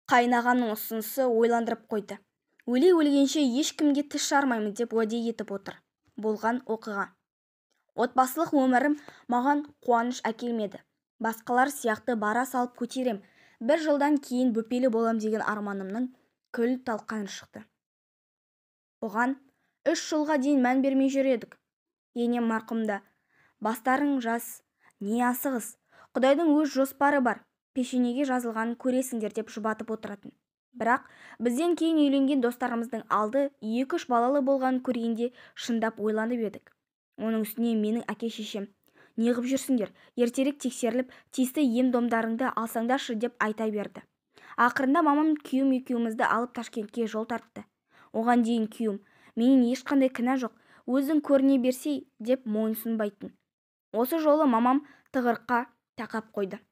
Қайнағамның ұсынысы ойландырып қойды. Өле-өлгенше ешкімге тіс жармаймын деп уәде етіп отыр. Болған оқиға. Отбасылық өмірім маған қуаныш әкелмеді. Басқалар сияқты бара салып көтерем. Бір жылдан кейін бөпелі болам деген арманымның күл-талқаны шықты. Оған 3 жылға дейін мән бермей жүр едік. Енем марқұмда. Бастарың жас, не асығыс. Құдайдың өз жоспары бар. Пешенеге жазылғанын көресіңдер деп жұбатып отыратын. Бірақ бізден кейін үйленген достарымыздың алды 2-3 балалы болғанын көргенде шындап ойланып едік. Оның үстіне менің әке-шешем неғып жүрсіңдер, ертерек тексеріліп, тиісті ем-домдарыңды алсаңдаршы деп айта берді. Ақырында мамам күйеуім екеумізді алып Ташкентке жол тартты. Оған дейін күйеуім менен ешқандай кінә жоқ, өзің көріне берсей деп мойынсұнбайтын. Осы жолы мамам тығырыққа тақап қойды.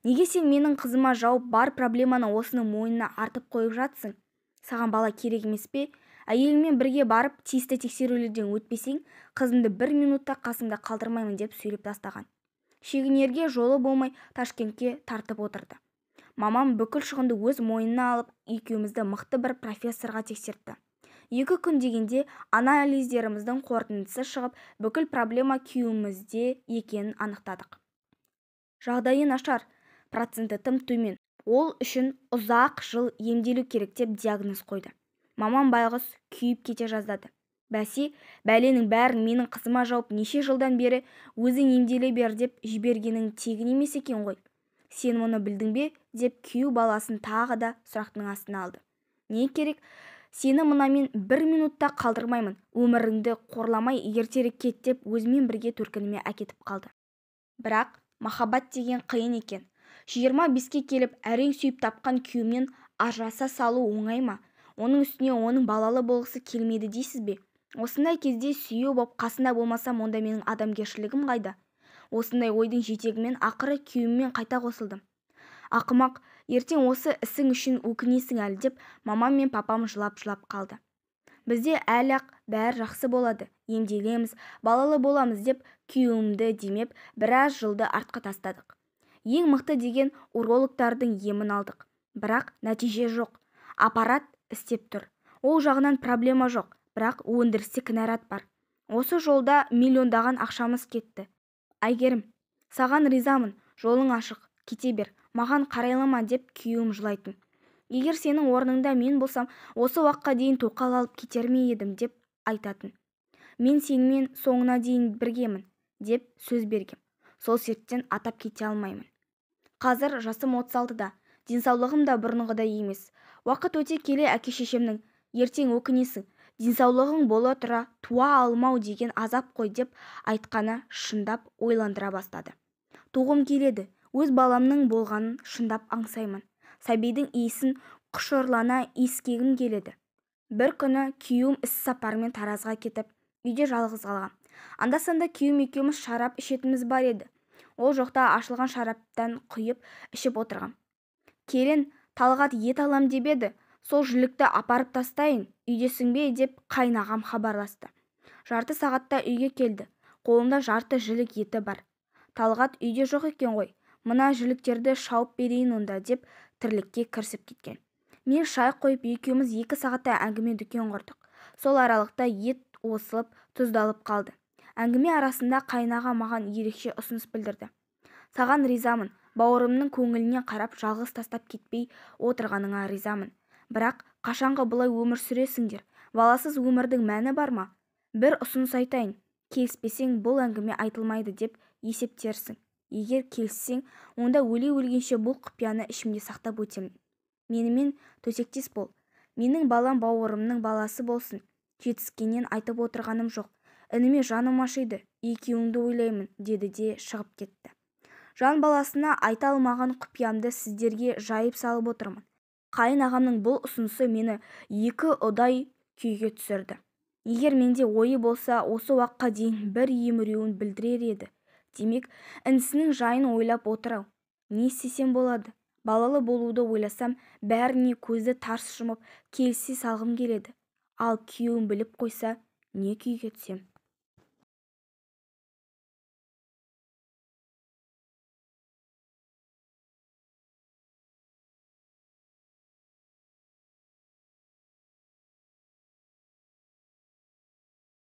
Неге сен менің қызыма жауып бар проблеманы осының мойнына артып қойып жатсың? Саған бала керек емес пе? Әйеліңмен бірге барып тиісті тексерулерден өтпесең, қызымды 1 минутта қасыңда қалдырмаймын деп сөйлеп тастаған. Шегінерге жолы болмай Ташкентке тартып отырды. Мамам бүкіл шығынды өз мойнына алып, екеумізді мықты бір профессорға тексертті. 2 күн дегенде анализдеріміздің қорытындысы шығып, бүкіл проблема күйеуімізде екенін анықтадық. Жағдайы нашар, проценті тым төмен. Ол үшін ұзақ жыл емделу керек деп диагноз қойды. Мамам байғұс күйіп кете жаздады. Бәсе, бәленің бәрін менің қызыма жауып неше жылдан бері өзің емделе бер деп жібергенің тегін емес екен ғой. Сен мұны білдің бе деп күйеу баласын тағы да сұрақтың астына алды. Не керек? Сені мынамен 1 минутта қалдырмаймын. Өміріңді қорламай ертерек кет деп өзімен бірге төркініме әкетіп қалды. Бірақ махаббат деген қиын екен. 25-ке келіп әрең сүйіп тапқан күйеуімнен ажыраса салу оңай ма? Оның үстіне оның балалы болғысы келмеді дейсіз бе? Осындай кезде сүйеу боп қасында болмасам, онда менің адамгершілігім қайда? Осындай ойдың жетегімен ақыры күйеуіммен қайта қосылдым. Ақымақ, ертең осы ісің үшін өкінесің әлі деп мамам мен папам жылап-жылап қалды. Бізде әлі-ақ бәрі жақсы болады, емделеміз, балалы боламыз деп күйеуімді демеп, біраз жылды артқа тастадық. Ең мықты деген урологтардың емін алдық. Бірақ нәтиже жоқ. Аппарат істеп тұр. Ол жағынан проблема жоқ, бірақ өндірісте кінәрат бар. Осы жолда миллиондаған ақшамыз кетті. Әйгерім, саған ризамын, жолың ашық, кете бер, маған қарайлама деп күйеуім жылайтын. Егер сенің орныңда мен болсам, осы уақытқа дейін тоқал алып кетер ме едім деп айтатын. Мен сенімен соңына дейін біргемін деп сөз бергем. Сол сертен атап кете алмаймын. Қазір жасым 36-да, денсаулығым да бұрынғыдай емес. Уақыт өте келе әке-шешемнің ертең өкінесің, денсаулығың бола тұра туа алмау деген азап қой деп айтқаны шындап ойландыра бастады. Туғым келеді, өз баламның болғанын шындап аңсаймын. Сәбидің иісін құшырлана иіскегім келеді. Бір күні күйеуім іс-сапармен Таразға кетіп, үйде жалғыз қалған. Анда-санда күйеуім екеуміз шарап ішетініміз бар еді. Ол жоқта ашылған шараптан құйып ішіп отырғам. Келін, Талғат ет алам деп еді. Сол жілікті апарып тастайын, үйдесің бе деп қайнағам хабарласты. Жарты сағатта үйге келді. Қолында жарты жілік еті бар. Талғат үйде жоқ екен ғой. Мына жіліктерді шауып берейін онда деп тірлікке кірісіп кеткен. Мен шай қойып екеуміз 2 сағатта әңгіме дүкен құрдық. Сол аралықта ет осылып, тұздалып қалды. Әңгіме арасында қайнаға маған ерекше ұсыныс білдірді. Саған ризамын, бауырымның көңіліне қарап жалғыз тастап кетпей отырғаныңа ризамын. Бірақ қашанғы бұлай өмір сүресіңдер? Баласыз өмірдің мәні бар ма? Бір ұсыныс айтайын. Келіспесең бұл әңгіме айтылмайды деп есептерсің. Егер келіссең, онда өле-өлгенше бұл құпияны ішімде сақтап өтемін. Менімен төсектес бол. Менің балам бауырымның баласы болсын. Жетіскеннен айтып отырғаным жоқ. Ініме жаным ашиды, екеуіңді ойлаймын, деді де шығып кетті. Жан баласына айта алмаған құпиямды сіздерге жайып салып отырмын. Қайын-ағамның бұл ұсынысы мені 2 ұдай күйге түсірді. Егер менде ойы болса, осы уақытқа дейін бір еміреуін білдірер еді. Демек, інісінің жайын ойлап отыр-ау. Не істесем болады? Балалы болуды ойласам, бәріне көзді тарс жұмып, келісе салғым келеді. Ал күйеуім біліп қойса, не күйге түсем?